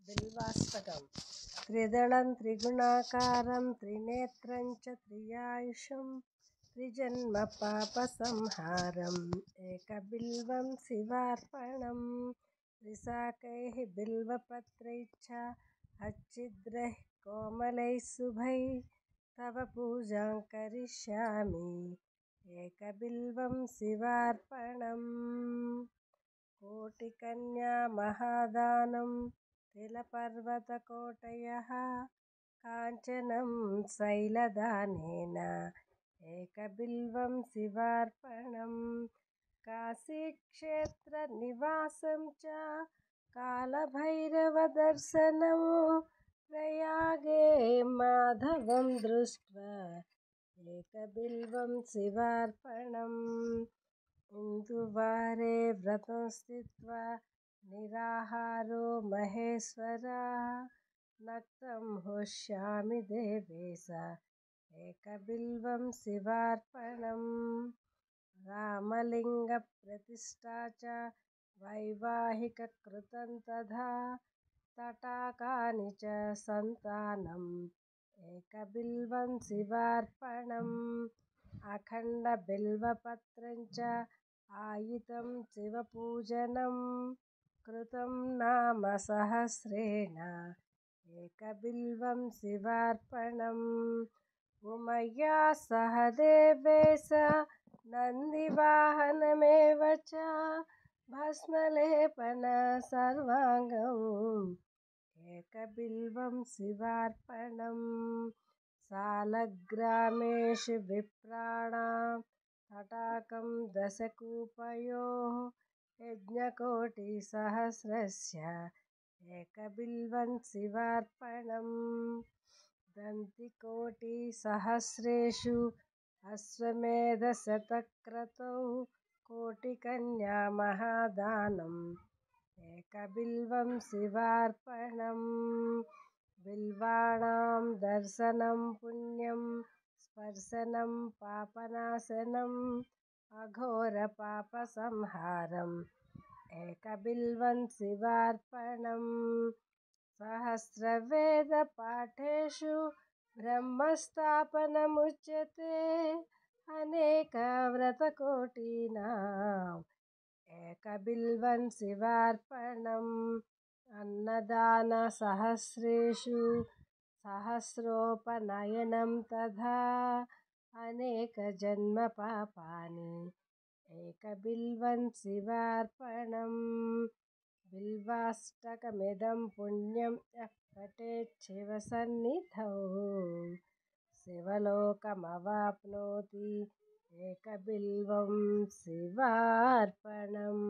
बिल्वाष्टकम् त्रिदलं त्रिगुणाकारं त्रिनेत्रं च त्रियायुषं त्रिजन्मपापसंहारम् एकबिल्वं शिवार्पणं त्रिशाकैः बिल्वपत्रैश्च अच्छिद्रैः कोमलैः शुभैः तव पूजां करिष्यामि एकबिल्वं शिवार्पणम् कोटिकन्या महादानं तिलपर्वतकोटयः काञ्चनं शैलदानेन एकबिल्वं शिवार्पणं काशीक्षेत्रनिवासं च कालभैरवदर्शनं प्रयागे माधवं दृष्ट्वा एकबिल्वं शिवार्पणम् इंदुवारे व्रतं स्थित्वा निराहारो महेश्वरः नक्तं होष्यामि देवेश एकबिल्वं शिवार्पणम् रामलिङ्गप्रतिष्ठा च वैवाहिककृतं तथा तटाकानि च सन्तानम् एकबिल्वं शिवार्पणम् अखण्डबिल्वपत्रं च आयुतं शिवपूजनं कृतं नाम सहस्रेण एकबिल्वं शिवार्पणम् उमया सह देवेश नन्दिवाहनमेव च भस्मलेपन सर्वाङ्गम् एकबिल्वं शिवार्पणम् सालग्रामेषु विप्राणां तटाकं दशकूपयोः यज्ञकोटिसहस्रस्य एकबिल्वं शिवार्पणम् दन्तिकोटिसहस्रेषु अश्वमेधशतक्रतौ कोटिकन्या महादानम् एकबिल्वं शिवार्पणम् बिल्वाणां दर्शनं पुण्यं स्पर्शनं पापनाशनम् अघोरपापसंहारम् एकबिल्वं शिवार्पणम् सहस्रवेदपाठेषु ब्रह्मस्थापनमुच्यते अनेकव्रतकोटीनाम् एकबिल्वं शिवार्पणम् अन्नदानसहस्रेषु सहस्रोपनयनं तथा अनेकजन्मपापानि एकबिल्वं शिवार्पणम् बिल्वाष्टकमिदं पुण्यं यः पठेत् शिवसन्निधौ शिवलोकमवाप्नोति एकबिल्वं शिवार्पणम्।